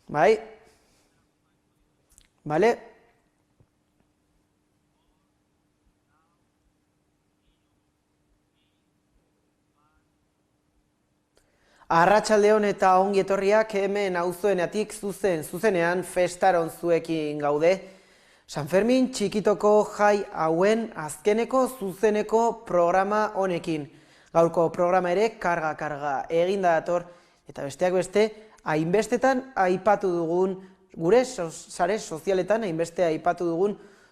Bai? Bale? Arratsaldeon eta ongi etorriak hemen auzoenetik zuzenean festaron zuekin gaude. San Fermin txikitoko jai hauen azkeneko zuzeneko programa honekin. Gaurko programa ere karga eginda dator eta besteak beste hainbestetan aipatu dugun, gure sare sozialetan hainbeste aipatu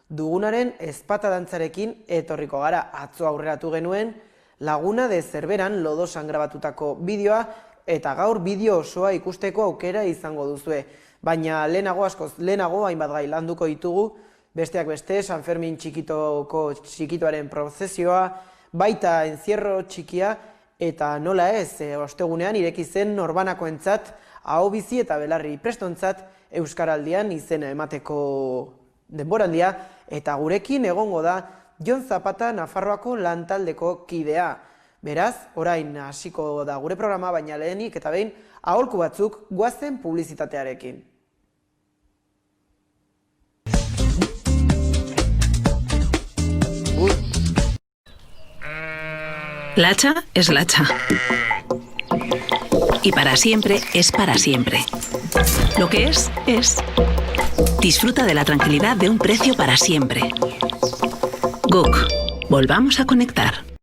dugunaren ezpata dantzarekin etorriko gara. Atzo aurreratu genuen Laguna de Zerberan Lodosan grabatutako bideoa eta gaur bideo osoa ikusteko aukera izango duzue. Baina askoz lehenago hainbat gai landuko ditugu, besteak beste San Fermin txikitoaren prozesioa, baita encierro txikia eta nola ez, ostegunean ireki zen norbanakoentzat, ahobizi eta belarri prestontzat Euskaraldian izena emateko denboraldia eta gurekin egongo da Jon Zapata Nafarroako lantaldeko kidea. Beraz, orain hasiko da gure programa, baina lehenik eta behin aholku batzuk goazen publizitatearekin. La hacha es la hacha. Y para siempre es para siempre. Lo que es. Disfruta de la tranquilidad de un precio para siempre. GUC. Volvamos a conectar.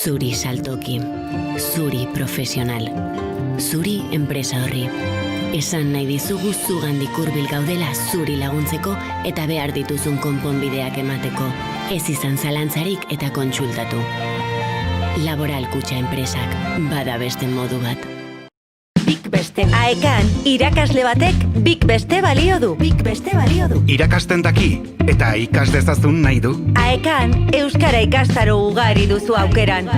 Zuri saltoki, zuri profesional, zuri enpresa horri. Esan nahi dizugu zugandik hurbil gaudela zuri laguntzeko eta behar dituzun konponbideak emateko. Ez izan zalantzarik eta kontsultatu. Laboral Kutxa enpresak bada beste modu bat. Bik beste. Aekan, irakasle batek bik beste balio du. Irakasten daki eta ikas dezazun nahi du. Aekan, euskara ikastaro ugari duzu aukeran.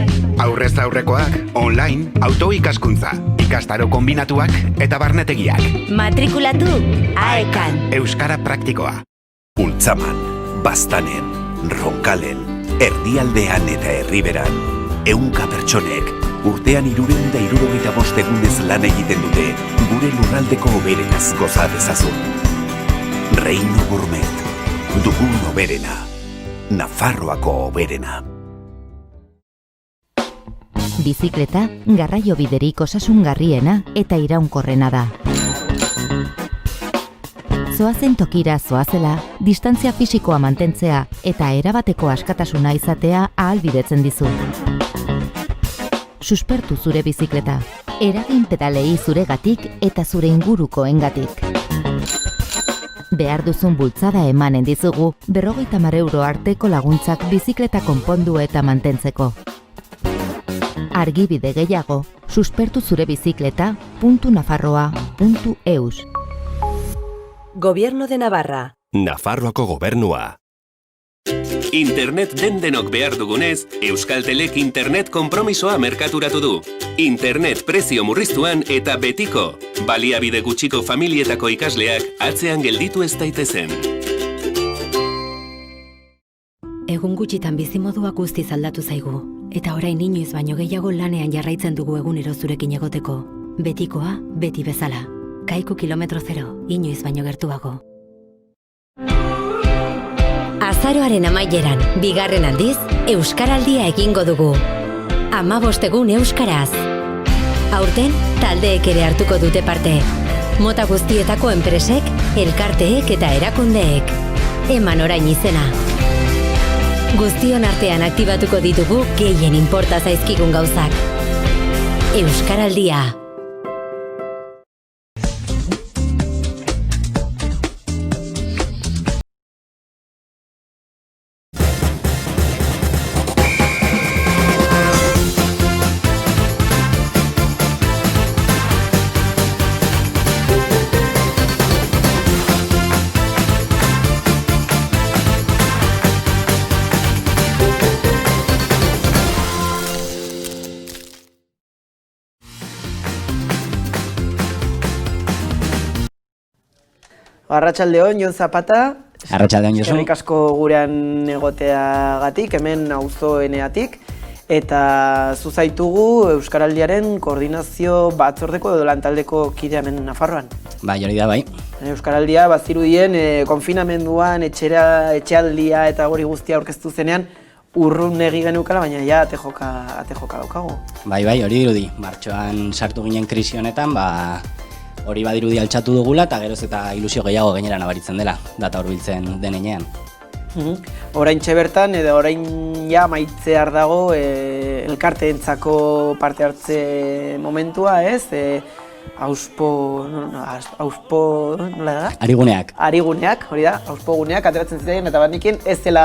Aurrez aurrekoak, online, autoikaskuntza, ikastaro kombinatuak eta barnetegiak. Matrikulatu Aekan. Euskara praktikoa. Ultzaman, Baztanen, Ronkalen, Erdialdean eta Herriberan, 100 pertsonek urtean 365 egunez lan egiten dute gure lurraldeko hoberenaz goza dezazun. Reino Gourmet, dugun hoberena, Nafarroako hoberena. Bizikleta garraio biderik osasungarriena eta iraunkorrena da. Zoazen tokira zoazela, distantzia fisikoa mantentzea eta erabateko askatasuna izatea ahalbidetzen dizu. Suspertu zure bizikleta, eragin pedalei zuregatik eta zure ingurukoengatik. Behar duzun bultzada emanen dizugu 50 euro arteko laguntzak bizikleta konpondu eta mantentzeko. Argibide gehiago, suspertu zure bizikleta.nafarroa.eus. Gobierno de Navarra. Nafarroako gobernua. Internet denok behar dugunez, Euskaltelek internet konpromisoa merkaturatu du. Internet prezio murriztuan eta betiko. Baliabide gutxiko familietako ikasleak atzean gelditu ez daitezen. Egun gutxitan bizimoduak guztiz aldatu zaigu, eta orain inoiz baino gehiago lanean jarraitzen dugu egunero zurekin egoteko. Betikoa, beti bezala. Kaiku kilometro zero, inoiz baino gertuago. Azaroaren amaieran, bigarren aldiz, Euskaraldia egingo dugu. 15 egun euskaraz. Aurten, taldeek ere hartuko dute parte. Mota guztietako enpresek, elkarteek eta erakundeek. Eman orain izena. Guztion artean aktibatuko ditugu gehien inporta zaizkigun gauzak. Euskaraldia. Arratsaldeon, Jon Zapata. Arratsaldeon, Josu. Eskerrik asko gurean egoteagatik, hemen auzoeneatik. Eta zuzaitugu Euskaraldiaren koordinazio batzordeko edo lantaldeko kide hemen Nafarroan. Bai, hori da, bai. Euskaraldia bazirudien konfinamenduan, etxealdia eta hori guztia aurkeztu zenean urrun egi genukala, baina ja ate joka daukagu. Bai, hori dirudi. Martxoan sartu ginen krisi honetan, hori badirudi altxatu dugula eta geroz eta ilusio gehiago gainera nabaritzen dela, data hurbiltzen denean. Oraintxe bertan, edo orain ja maitzear dago elkarteentzako parte hartze momentua, ez? Auspo, nola da? Ariguneak. Ariguneak, hori da, auspoguneak ateratzen ziren eta banikin ez zela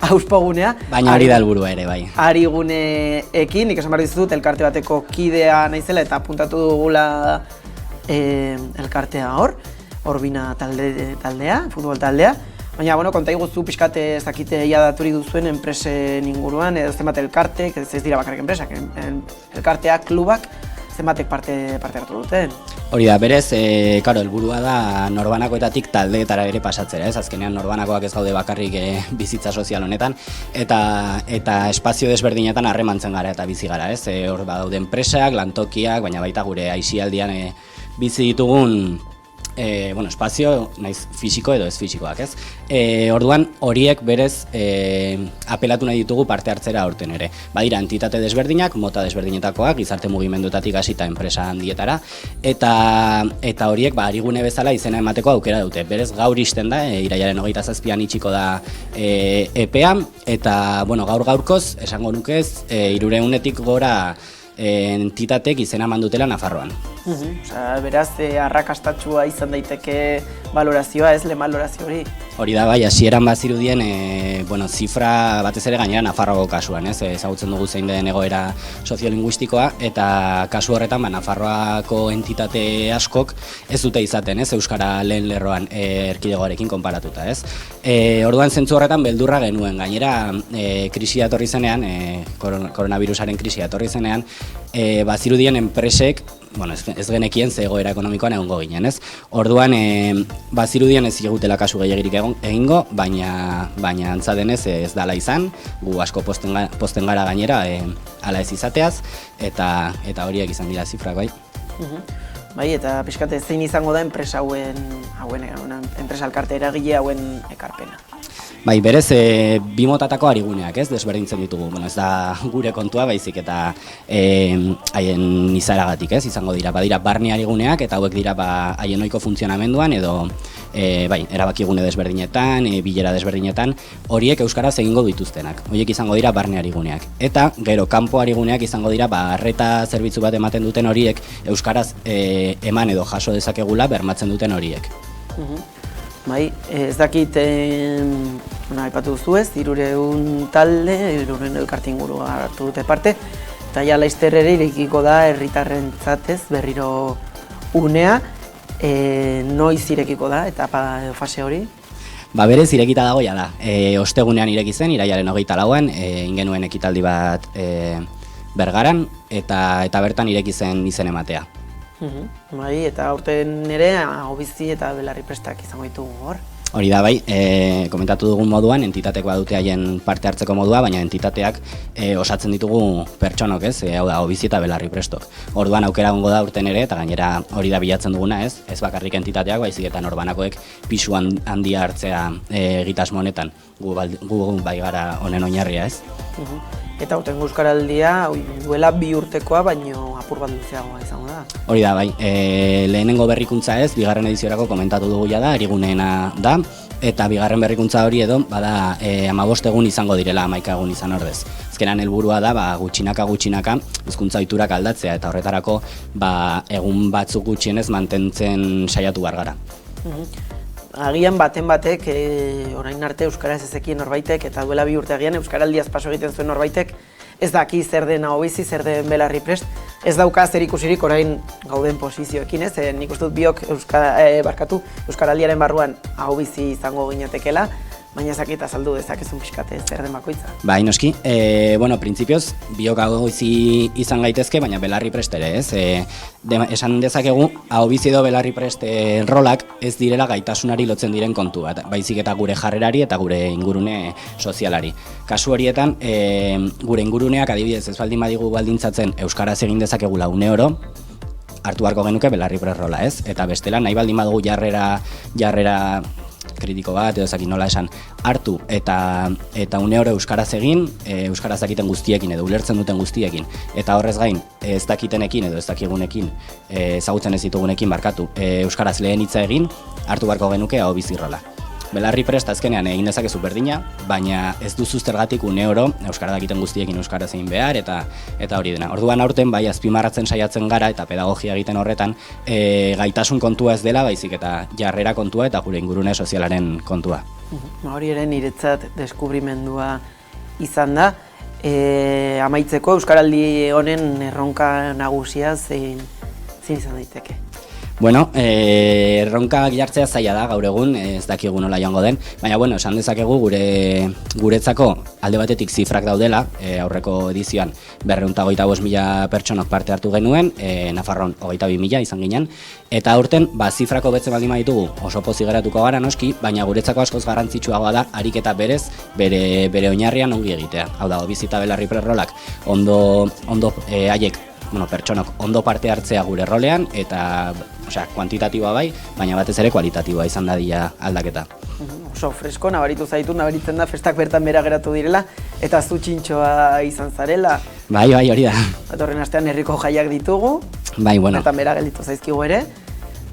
auspogunea. Baina hori da helburua ere, bai. Ariguneekin, nik esan behar dizut, elkarte bateko kidea naizela eta apuntatu dugula elkartea hor bina taldea, futbol taldea. Baina, konta iguzu pixkate ezakite ia daturi duzuen enpresen inguruan, edo zenbat elkartek, ez dira bakarrik enpresak, elkarteak, klubak, zenbatek parte hartu duten. Hori da, berez, helburua da norbanakoetatik taldeetara ere pasatzera, ez? Azkenean norbanakoak ez gaude bakarrik bizitza sozial honetan, eta espazio desberdinetan harremantzen gara eta bizi gara, ez? Hor badaude enpresak, lantokiak, baina baita gure aisialdian bizi ditugun espazio, naiz fisiko edo ez fisikoak, ez? Orduan, horiek berez apelatu nahi ditugu parte hartzera aurten ere. Badira, entitate desberdinak, mota desberdinetakoak, gizarte mugimenduetatik hasita enpresa handietara, eta horiek, arigune bezala izena emateko aukera dute. Berez, gaur isten da, irailaren 27an itxiko da EPEA, eta, gaur-gaurkoz, esango nukez, 300etik gora entitatek izena eman dutela Nafarroan. Beraz, arrakastatsua izan daiteke balorazioa, ez lehen balorazio hori? Hori da, bai, hasieran bazirudien, zifra batez ere gainera Nafarroako kasuan, ez? Ezagutzen dugu zein den egoera soziolinguistikoa, eta kasu horretan, Nafarroako entitate askok ez dute izaten, ez? Euskara lehen lerroan erkidegoarekin konparatuta, ez? Orduan zentzu horretan beldurra genuen, gainera krisia etorri zenean, koronavirusaren krisia etorri zenean, bazirudien enpresek, ez genekien ze egoera ekonomikoan egongo ginen, ez? Orduan, bazirudien ez zigutela kasu gehiagirik egingo, baina antza denez ez dala izan, gu asko posten gara gainera ala ez izateaz, eta horiek izan dira zifrak, bai. Bai, eta pixkate zein izango da enpresa enpresa elkarte eragile hauen ekarpena? Bai, berez, bi motatako ariguneak, ez, desberdintzen ditugu. Ez da gure kontua, baizik eta haien izaragatik, ez, izango dira. Badira barne ariguneak, eta hauek dira haien ohiko funtzionamenduan, edo erabakigune desberdinetan, bilera desberdinetan, horiek euskaraz egingo dituztenak. Horiek izango dira barne ariguneak. Eta gero kanpo ariguneak izango dira, arreta zerbitzu bat ematen duten horiek, euskaraz eman edo jaso dezakegula bermatzen duten horiek. Bai, ez dakit, aipatu duzu ez, 300 talde, 300 elkarte inguru hartu dute parte, eta ja laizter ere irekiko da herritarrentzat ez berriro unea, noiz irekiko da, etapa fase hori? Berez irekita dago ja da. Ostegunean ireki zen, irailaren 24an, ingenuen ekitaldi bat Bergaran, eta bertan ireki zen izen ematea. Bai, eta aurten ere Ahobizi eta Belarri prestak izango ditugu hor. Hori da, bai, komentatu dugun moduan, entitatek badute haien parte hartzeko modua, baina entitateak osatzen ditugu pertsonok, ez? Hau da, Ahobizi eta Belarri prestok. Orduan aukera egongo da aurten ere, eta gainera hori da bilatzen duguna, ez? Ez bakarrik entitateak, baizik eta norbanakoek pisu handia hartzea egitasmo honetan. Gu bai gara honen oinarria, ez? Eta aurten Euskaraldia duela 2 urtekoa, baino apur bat luzeagoa izango da. Hori da, bai. Lehenengo berrikuntza ez, 2. ediziorako komentatu dugu ja da, ariguneena da, eta 2. berrikuntza hori edo, bada 15 egun izango direla 11 egun izan ordez. Azkenan helburua da, gutxinaka hizkuntza ohiturak aldatzea, eta horretarako egun batzuk gutxienez mantentzen saiatu behar gara. Agian baten batek, orain arte euskaraz ezekien norbaitek, eta duela 2 urte agian euskaraldiaz paso egiten zuen norbaitek, ez daki zer den Ahobizi, zer den Belarri prest, ez dauka zer ikusirik orain gauden posizioekin, ez? Nik uste dut biok euskaraldiaren barruan Ahobizi izango ginatekela, baina zakita saldu dezakezun pixkate zer den bakoitza. Bai, noski. Bueno, printzipioz, biok ahobizi izan gaitezke, baina belarri prest ere, ez? Esan dezakegu, ahobizi edo belarri prest rolak ez direla gaitasunari lotzen diren kontu bat, baizik eta gure jarrerari eta gure ingurune sozialari. Kasu horietan, gure inguruneak adibidez ez baldin badigu baldintzatzen euskaraz egin dezakegula €1, hartu beharko genuke belarri prest rola, ez? Eta bestela, nahi baldin badugu jarrera kritiko bat, edo ezakit nola esan, hartu eta €1 euskaraz egin, euskaraz dakiten guztiekin edo ulertzen duten guztiekin, eta horrez gain ez dakitenekin edo ez dakigunekin, ezagutzen ez ditugunekin barkatu, euskaraz lehen hitza egin, hartu beharko genuke ahobizi rola. Belarri prest azkenean egin dezakezu berdina, baina ez duzu zergatik €1 euskara dakiten guztiekin euskaraz egin behar eta hori dena. Orduan aurten bai azpimarratzen saiatzen gara eta pedagogia egiten horretan gaitasun kontua ez dela, baizik eta jarrera kontua eta gure ingurune sozialaren kontua. Hori ere niretzat deskubrimendua izan da. Amaitzeko euskaraldi honen erronka nagusia zein izan daiteke? Bueno, erronka jartzea zaila da gaur egun, ez dakigu nola joango den, baina bueno, esan dezakegu guretzako alde batetik zifrak daudela, aurreko edizioan 225.000 pertsonok parte hartu genuen, Nafarroan 22.000 izan ginen, eta aurten zifrako betzen baldin baditugu oso pozik geratuko gara noski, baina guretzako askoz garrantzitsuagoa da ariketa berez, bere oinarrian ongi egitea. Hau da, bizita belarri prerrolak ondo haiek, pertsonok ondo parte hartzea gure rolean, eta kuantitatiboa bai, baina batez ere kualitatiboa izan dadila aldaketa. Oso fresko, nabaritzen da festak bertan bera geratu direla, eta zu txintxoa izan zarela. Bai, hori da. Datorren astean herriko jaiak ditugu, bai, bueno. Eta bera gelditu zaizkigu ere,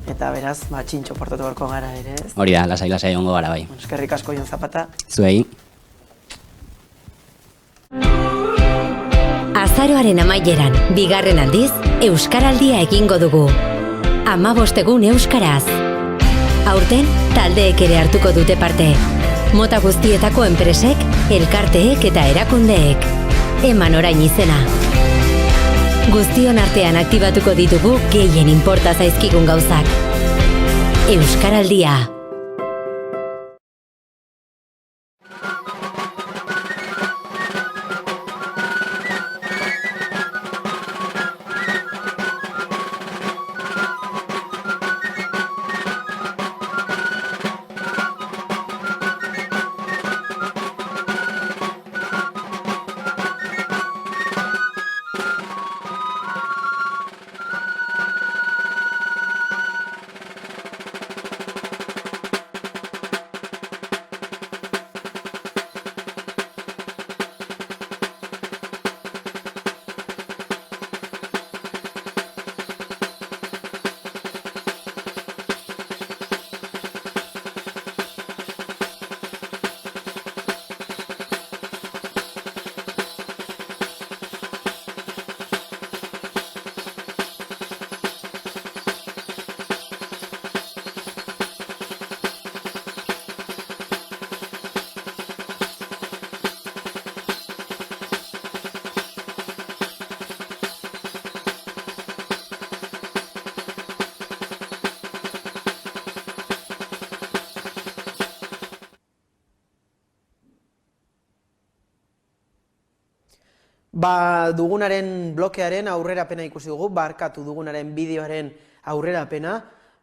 eta beraz, txintxo portatu beharko gara ere, ez? Hori da, lasai ongo gara, bai. Eskerrik asko Jon Zapata. Zuei. Azaroaren amaieran, bigarren aldiz, Euskaraldia egingo dugu. 15 egun euskaraz. Aurten, taldeek ere hartuko dute parte. Mota guztietako enpresek, elkarteek eta erakundeek. Eman orain izena. Guztion artean aktibatuko ditugu gehien inporta zaizkigun gauzak. Euskaraldia. Dugunaren blokearen aurrerapena ikusi dugu, barkatu dugunaren bideoaren aurrerapena,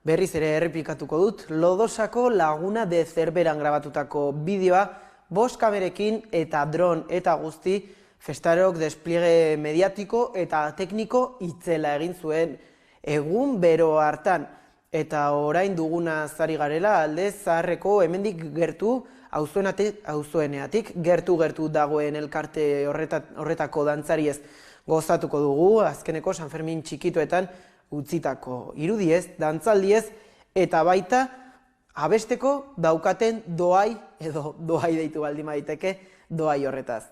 berriz ere errepikatuko dut, Lodosako Laguna de Zerberan grabatutako bideoa, 5 kamerekin eta dron eta guzti, festarok despliege mediatiko eta tekniko itzela egin zuen egun bero hartan. Eta orain duguna zari garela, alde zaharreko hemendik gertu, auzoeneatik, gertu dagoen elkarte horretako dantzariez gozatuko dugu, azkeneko San Fermin txikitoetan utzitako irudiez, dantzaldiez, eta baita abesteko daukaten doai, edo doai deitu baldin daiteke, doai horretaz.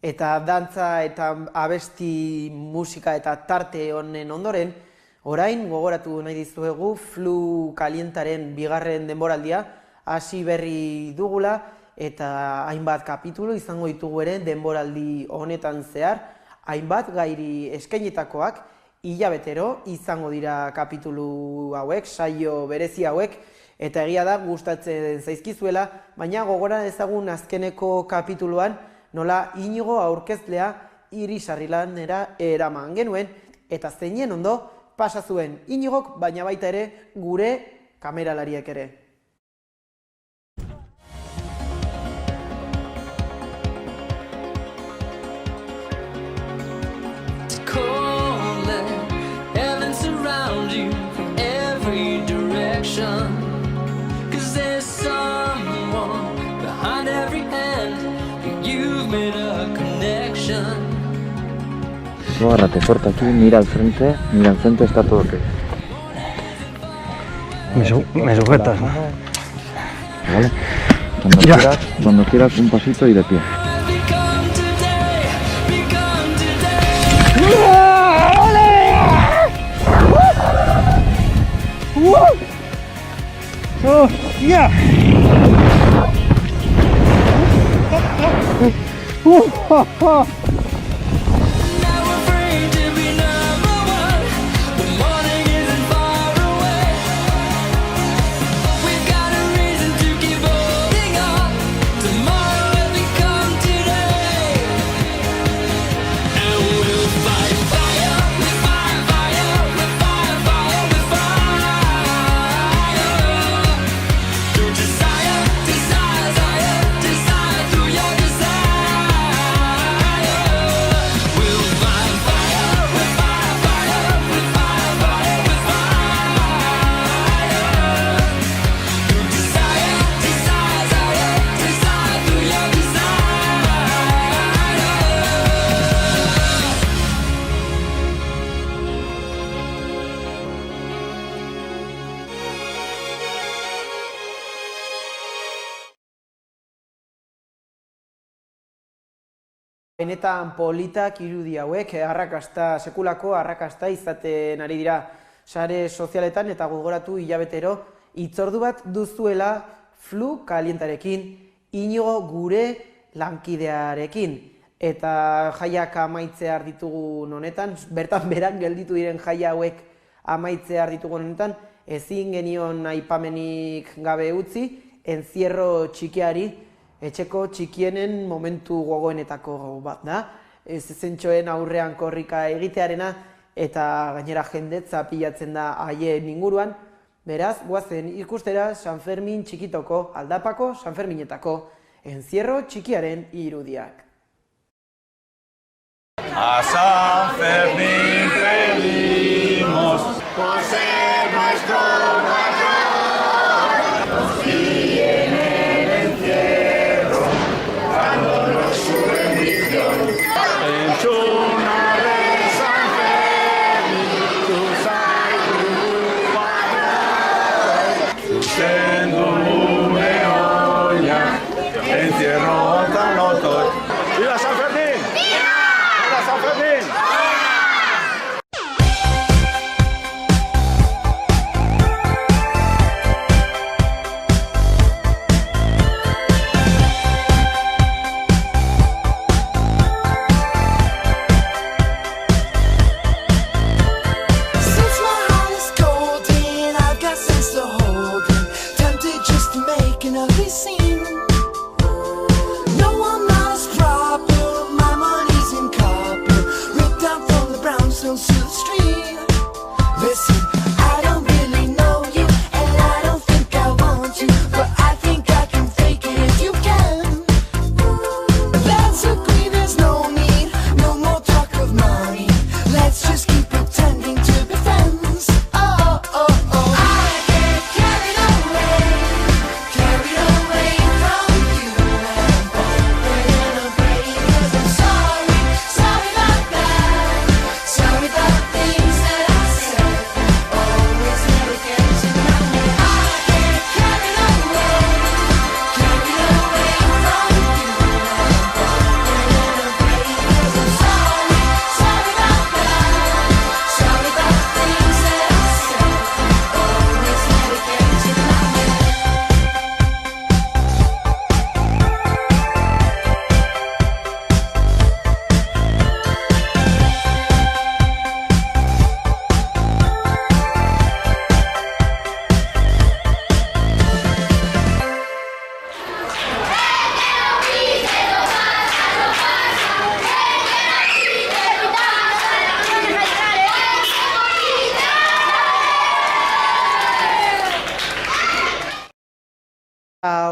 Eta dantza eta abesti musika eta tarte honen ondoren, orain gogoratu nahi dizuegu Flu Kalientaren bigarren denboraldia hasi berri dugula eta hainbat kapitulu izango ditugu ere denboraldi honetan zehar, hainbat gairi eskainitakoak hilabetero izango dira kapitulu hauek, saio berezi hauek, eta egia da gustatzen zaizkizuela, baina gogora ezagun azkeneko kapituluan nola Inigo aurkezlea Irisarrilanera eraman genuen, eta zeinen ondo pasa zuen Inigok, baina baita ere gure kameralariek ere. No, agárrate fuerte aquí, mira al frente está todo ok. Me sujetas, ¿no? Vale. Cuando quieras un pasito y de pie. ¡Oh, yeah! Benetan politak irudi hauek sekulako arrakasta izaten ari dira sare sozialetan eta gogoratu hilabetero hitzordu bat duzuela Flu Kalientarekin, Inigo gure lankidearekin. Eta jaiak amaitzear ditugun honetan, bertan beran gelditu diren jaia hauek amaitzear ditugun honetan, ezin genion aipamenik gabe utzi, encierro txikiari, etxeko txikienen momentu gogoenetako bat da, zezentxoen aurrean korrika egitearena eta gainera jendetza pilatzen da haien inguruan. Beraz, guazen ikustera San Fermin txikitoko, aldapako San Ferminetako encierro txikiaren irudiak. A San Fermín pedimos por ser nuestro patrón, nos guíe en el encierro, dándonos su bendición. En su nombre, San Fermín, tu sai tu patrón, tu sendo une olla, encierro tan loto. ¡Viva San Fermín! ¡Viva San Fermín! No, I'm not as proper, my money's in copper, ripped down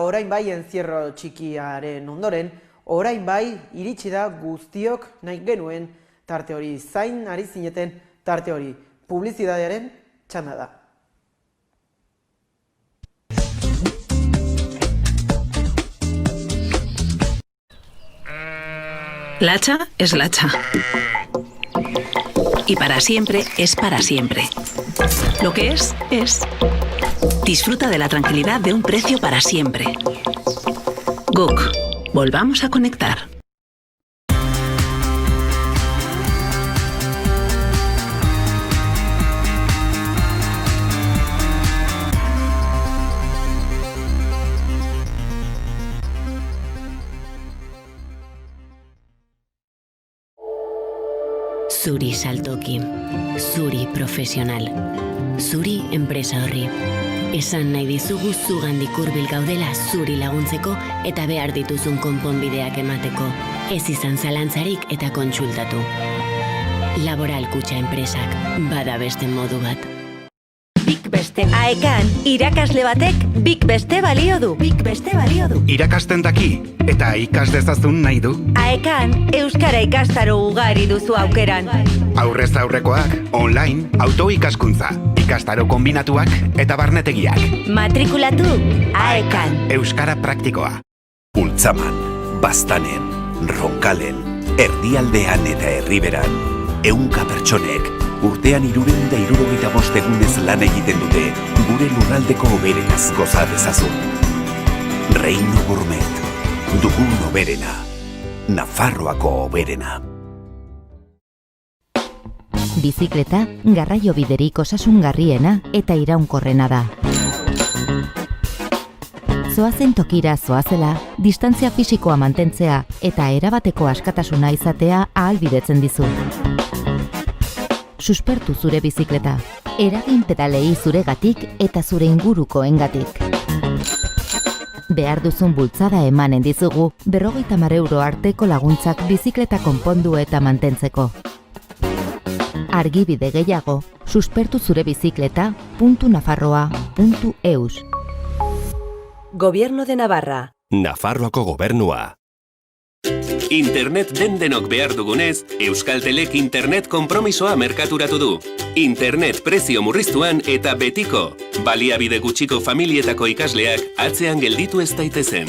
orain bai encierro txikiaren ondoren, orain bai iritsi da guztiok nahi genuen tarte hori, zain ari zineten tarte hori, publizidadearen txanda da. La hacha es la hacha. Y para siempre es para siempre. Lo que es, es. Disfruta de la tranquilidad de un precio para siempre. GUC. Volvamos a conectar. Zuri saltoki, zuri profesional, zuri enpresa horri. Esan nahi dizugu zugandik hurbil gaudela zuri laguntzeko eta behar dituzun konponbideak emateko. Ez izan zalantzarik eta kontsultatu. Laboral Kutxa enpresak bada beste modu bat. Bik beste. Aekan, irakasle batek bik beste balio du. Bik beste balio du. Irakasten daki eta ikas dezazun nahi du. Aekan, euskara ikastaro ugari duzu aukeran. Aurrez aurrekoak, online, autoikaskuntza, ikastaro kombinatuak eta barnetegiak. Matrikulatu Aekan. Euskara praktikoa. Ultzaman, Baztanen, Ronkalen, Erdialdean eta Herriberan, 100 pertsonek urtean 365 egunez lan egiten dute gure lurraldeko hoberenaz goza dezazun. Reino Gourmet, dugun hoberena, Nafarroako hoberena. Bizikleta garraio biderik osasungarriena eta iraunkorrena da. Zoazen tokira zoazela, distantzia fisikoa mantentzea eta erabateko askatasuna izatea ahalbidetzen dizu. Suspertu zure bizikleta, eragin pedalei zuregatik eta zure ingurukoengatik. Behar duzun bultzada emanen dizugu 50 euro arteko laguntzak bizikleta konpondu eta mantentzeko. Argibide gehiago, suspertu zure bizikleta.nafarroa.eus. Gobierno de Navarra. Nafarroako gobernua. Internet denok behar dugunez, Euskaltelek internet konpromisoa merkaturatu du. Internet prezio murriztuan eta betiko. Baliabide gutxiko familietako ikasleak atzean gelditu ez daitezen.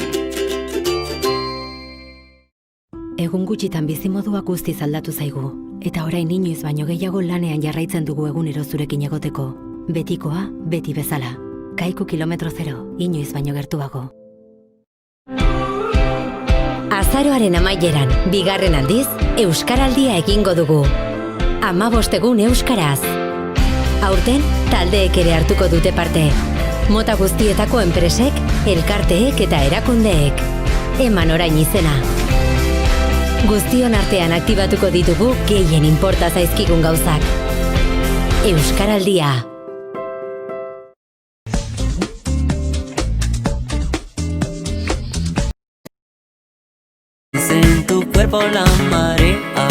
Egun gutxitan bizimodua guztiz aldatu zaigu, eta orain inoiz baino gehiago lanean jarraitzen dugu egunero zurekin egoteko. Betikoa, beti bezala. Kaiku kilometro zero, inoiz baino gertuago. Azaroaren amaieran, bigarren aldiz, Euskaraldia egingo dugu. 15 egun euskaraz. Aurten, taldeek ere hartuko dute parte. Mota guztietako enpresek, elkarteek eta erakundeek. Eman orain izena. Guztion artean aktibatuko ditugu gehien inporta zaizkigun gauzak. Euskaraldia. En tu cuerpo la marea,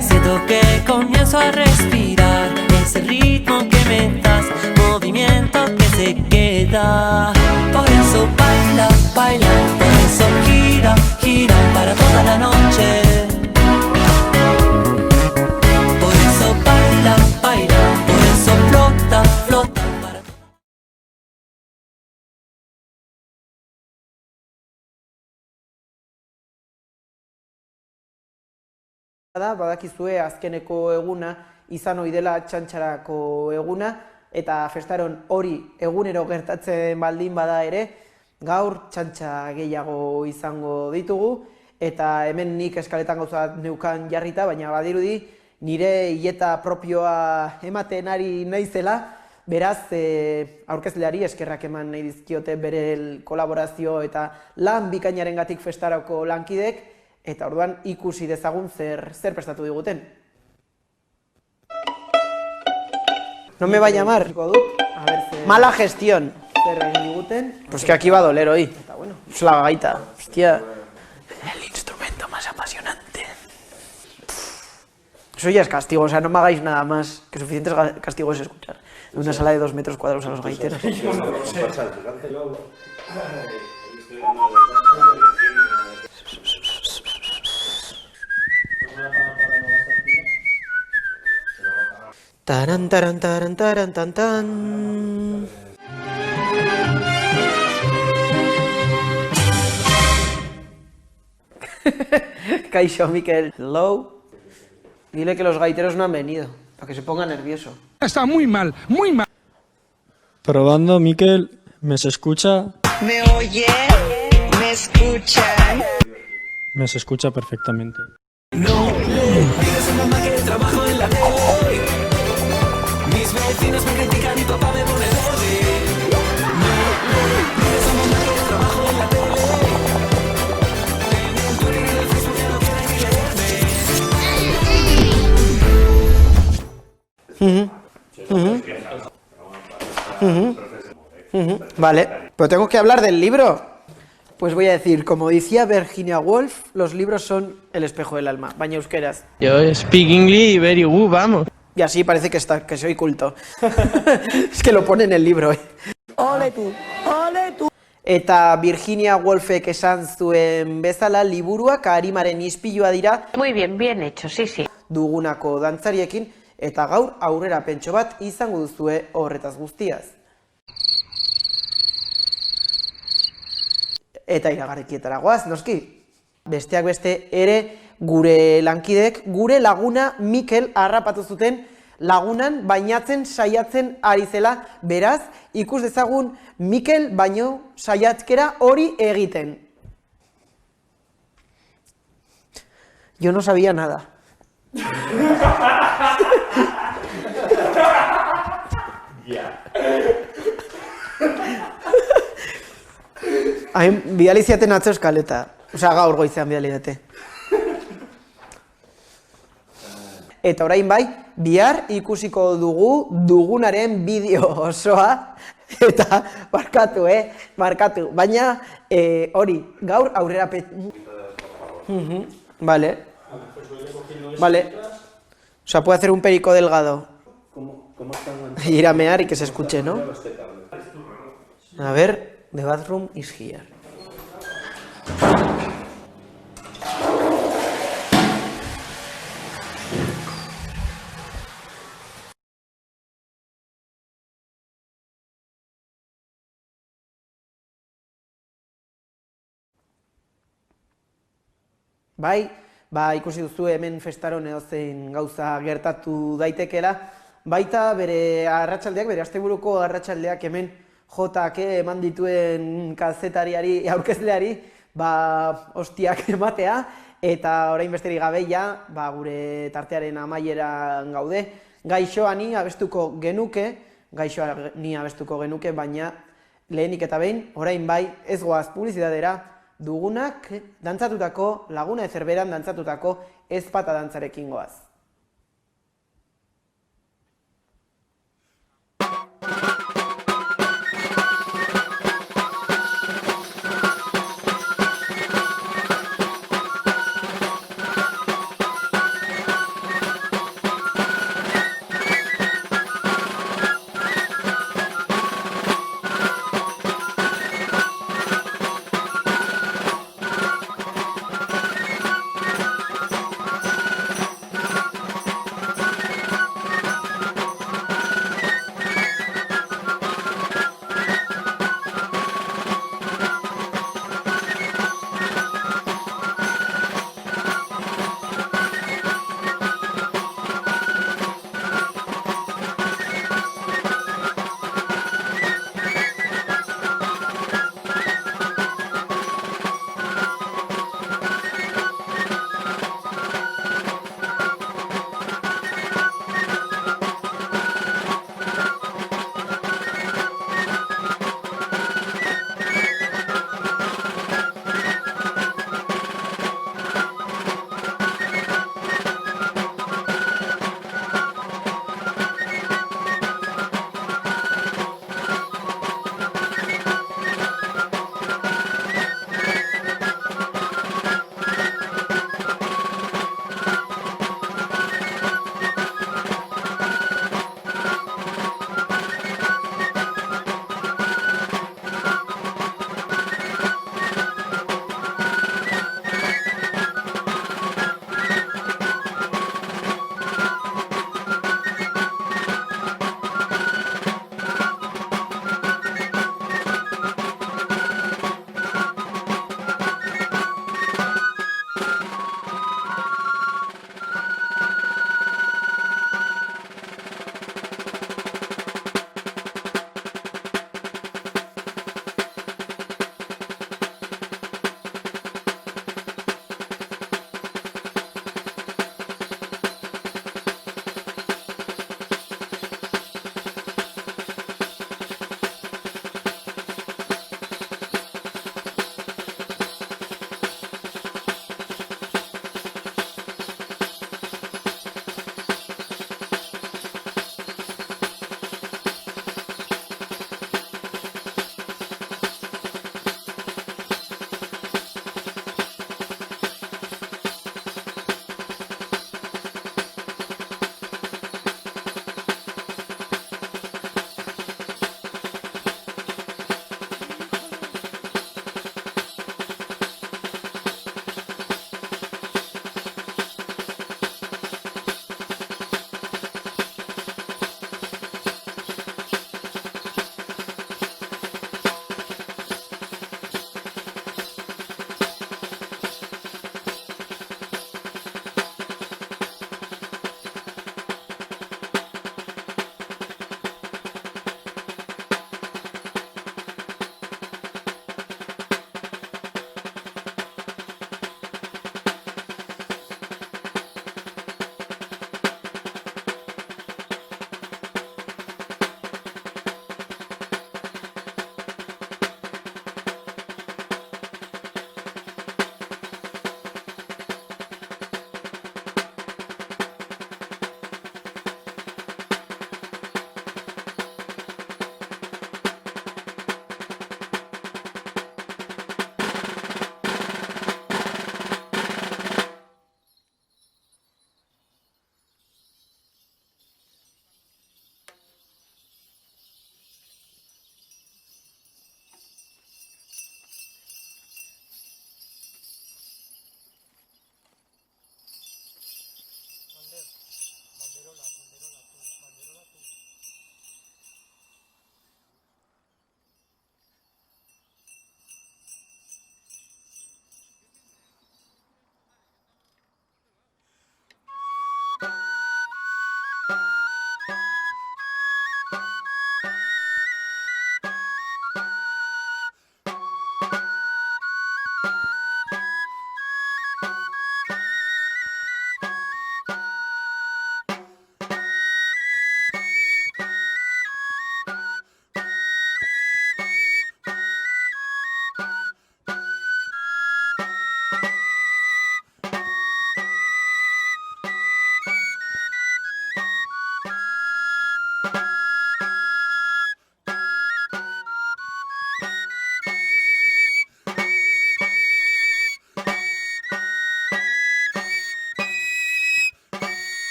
siento que comienzo a respirar, ese ritmo que me das, movimiento que se queda. Por eso baila, baila, por eso gira, gira para toda la noche. Por eso baila, baila, por eso flota, flota. Badakizue azkeneko eguna izan ohi dela txantxarako eguna eta festaron hori egunero gertatzen baldin bada ere, gaur txantxa gehiago izango ditugu eta hemen nik eskaletan gauza neukan jarrita, baina badirudi nire hileta propioa ematen ari naizela, beraz aurkezleari eskerrak eman nahi dizkiote bere kolaborazio eta lan bikainarengatik festarako lankidek. Eta orduan ikusi dezagun zer prestatu diguten. No me va a llamar. Mala gestión. Zer egin diguten. Pues que aquí va a doler hoy. Eta bueno, es la gaita. Hostia. El instrumento más apasionante. Eso ya es castigo, o sea, no me hagáis nada más. Que suficientes castigos es escuchar. En una sala de 2 metros cuadrados a los gaiteros. Taran, taran, taran, taran, tan, tan. Kaixo, Mikel. Hello. Dile que los gaiteros no han venido, para que se ponga nervioso. Está muy mal, muy mal. Probando, Mikel, ¿me se escucha? ¿Me oye? ¿Me escuchan? Me se escucha perfectamente. No le pides a mamá que trabajo en la tele. Mis vecinos me critican y papá me pone verde. No le pides a mamá que trabajo en la tele. En el Twitter y en el Facebook ya no quieren ni leerme. Vale, pero tengo que hablar del libro. Pues voy a decir, como decía Virginia Woolf, los libros son el espejo del alma. Baina euskeraz. Yo speak English very good, vamos. Y así parece que soy culto. Es que lo pone en el libro, Ole tú, ole tú. Eta Virginia Woolfek esan zuen bezala liburuak arimaren ispilua dira. Muy bien, bien hecho, sí, sí. Dugunako dantzariekin, eta gaur aurrera pentso bat izango duzue horretaz guztiaz. Eta iragarrikietara goaz, noski. Besteak beste ere gure lankidek, gure laguna Mikel harrapatu zuten lagunan bainatzen saiatzen ari zela, beraz, ikus dezagun Mikel baino saiatzkera hori egiten. Yo no sabía nada. Hain bidali ziaten atzo eskaleta. Osea, gaur goizean bidali dute. Eta orain bai, bihar ikusiko dugunaren bideo osoa. Eta, barkatu. Baina, hori, gaur aurrera Vale. O sea, puede hacer un perico delgado. Y ir a mear y que se escuche, ¿no? A ver... The bathroom is here. Bai, ikusi duzu hemen festaron edozein gauza gertatu daitekela, baita bere arratsaldeak, bere asteburuko arratsaldeak hemen Jotak eman dituen kazetariari, aurkezleari, hostiak ematea, eta orain besterik gabe gure tartearen amaieran gaude. Gaixoani abestuko genuke, baina lehenik eta behin, orain bai, ez goaz publizidadera, dugunak dantzatutako, Laguna Ezerberan dantzatutako ezpata dantzarekin goaz.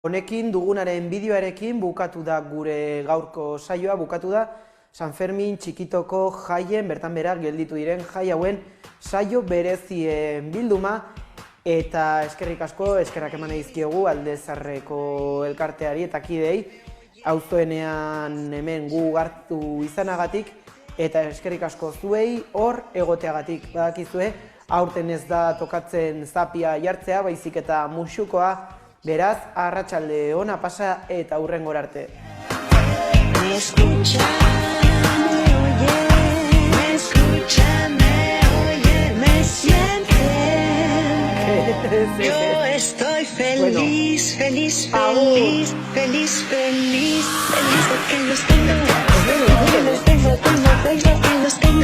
Honekin dugunaren bideoarekin bukatu da gure gaurko saioa, bukatu da San Fermin txikitoko jaien, bertan bera gelditu diren jai hauen saio berezien bilduma, eta eskerrik asko, eskerrak eman dizkiegu Aldezarreko elkarteari eta kidei, auzoenean hemen gu hartu izanagatik, eta eskerrik asko zuei hor egoteagatik. Badakizue, aurten ez da tokatzen zapia jartzea, baizik eta musukoa, beraz, arratsalde ona pasa eta hurrengora arte. Me escucha, me oye, me escucha, me oye, me siente. Yo estoy feliz, feliz, feliz, feliz, feliz, feliz porque los tengo, que los tengo, que los tengo, que los tengo.